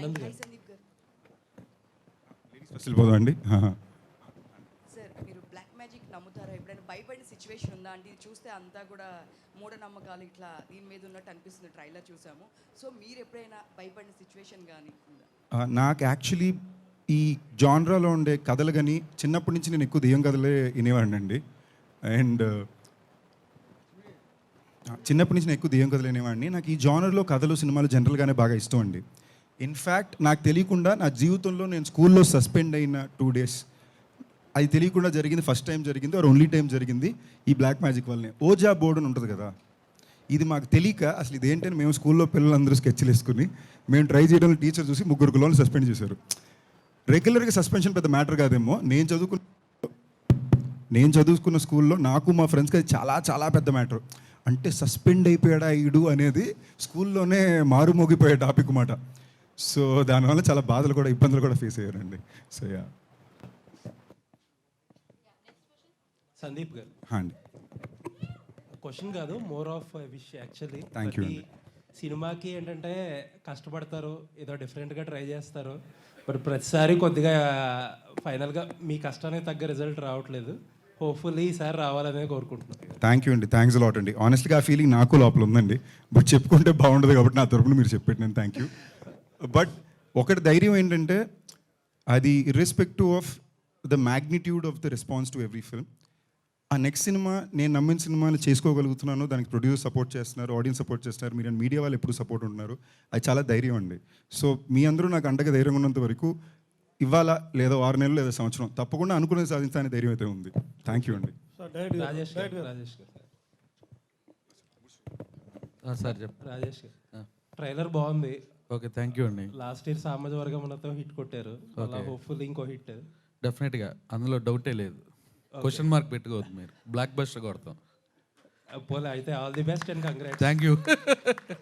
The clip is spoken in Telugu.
ఆనంద్ హాయ్ గారు. సందీప్ గారు. ఫస్ట్ వెళ్ళిపోదామండి. సార్ మీరు బ్లాక్ మ్యాజిక్ నమ్ముతారా? ఎప్పుడైనా భయపడిన సిచ్యువేషన్ ఉందా అంటే ఇది చూస్తే అంతా కూడా మూఢనమ్మకాలు ఇట్లా దీని మీద ఉన్నట్టు అనిపిస్తుంది, ట్రైలర్ చూసాము. సో మీరు ఎప్పుడైనా భయపడిన సిచ్యువేషన్ కానీ ఉందా? నాకు యాక్చువల్లీ ఈ జాన్రాలో ఉండే కథలు కానీ చిన్నప్పటి నుంచి నేను ఎక్కువ దెయ్యం కథలే వినేవాడిని అండి. అండ్ చిన్నప్పటి నుంచి నేను ఎక్కువ దెయ్యం కథలు వినేవాడిని. నాకు ఈ జానర్లో కథలు సినిమాలు జనరల్గానే బాగా ఇష్టం అండి. ఇన్ఫ్యాక్ట్ నాకు తెలియకుండా నా జీవితంలో నేను స్కూల్లో సస్పెండ్ అయిన 2 days అది తెలియకుండా జరిగింది. ఫస్ట్ టైం జరిగింది ఆర్ ఓన్లీ టైం జరిగింది ఈ బ్లాక్ మ్యాజిక్ వల్లనే. ఓజా బోర్డు అని ఉంటుంది కదా, ఇది మాకు తెలియక అసలు ఇదేంటని మేము స్కూల్లో పిల్లలందరూ స్కెచ్లు వేసుకుని మేము ట్రై చేయడంలో టీచర్ చూసి 3 పిల్లలు సస్పెండ్ చేశారు. రెగ్యులర్గా సస్పెన్షన్ పెద్ద మ్యాటర్ కాదేమో, నేను చదువుకున్న స్కూల్లో నాకు మా ఫ్రెండ్స్కి అది చాలా చాలా పెద్ద మ్యాటర్. అంటే సస్పెండ్ అయిపోయాడా ఈడు అనేది స్కూల్లోనే మారుమోగిపోయే టాపిక్ మాట. సో దానివల్ల చాలా బాధలు కూడా ఇబ్బందులు కూడా ఫేస్ అయ్యారండి. సో యా సందీప్ గారు, అండి. క్వశ్చన్ కాదు, more of wish actually. Thank you అండి. సినిమాకి ఏంటంటే కష్టపడతారు, ఏదో డిఫరెంట్గా ట్రై చేస్తారు, బట్ ప్రతిసారి కొద్దిగా ఫైనల్గా మీ కష్టానికి తగ్గ రిజల్ట్ రావట్లేదు. హోప్ఫుల్లీ ఈసారి రావాలనే కోరుకుంటున్నాను. థ్యాంక్ యూ అండి, థ్యాంక్స్ అలాట్ అండి. ఆనెస్ట్గా ఆ ఫీలింగ్ నాకు లోపల ఉందండి, బట్ చెప్పుకుంటే బాగుండదు కాబట్టి నా తరపున మీరు చెప్పాను, థ్యాంక్ యూ. బట్ ఒకటి ధైర్యం ఏంటంటే అది irrespective of the magnitude of the response to every film, ఆ నెక్స్ట్ సినిమా నేను నమ్మిన సినిమాలు చేసుకోగలుగుతున్నాను, దానికి ప్రొడ్యూసర్ సపోర్ట్ చేస్తున్నారు, ఆడియన్స్ సపోర్ట్ చేస్తున్నారు, మీరు మీడియా వాళ్ళు ఎప్పుడు సపోర్ట్ ఉంటున్నారు, అది చాలా ధైర్యం అండి. సో మీ అందరూ నాకు అండగా ధైర్యంగా ఉన్నంత వరకు ఇవాళ లేదా 6 నెలలు లేదా సంవత్సరం తప్పకుండా అనుకునేది సాధించాలని ధైర్యం అయితే ఉంది. థ్యాంక్ యూ అండి. రాజేష్ గారు, సార్ చెప్పు. రాజేష్ గారు, ట్రైలర్ బాగుంది. ఓకే, థ్యాంక్ యూ అండి. లాస్ట్ ఇయర్ సామాజ వర్గంతో హిట్ కొట్టారు, అలా హోప్ఫుల్లీ ఇంకో హిట్. డెఫినెట్గా అందులో డౌటే లేదు. క్వశ్చన్ మార్క్ పెట్టుకోవద్దు, మీరు బ్లాక్ బస్టర్ కొడతాం. పోలే అయితే all the best and congrats. Thank you.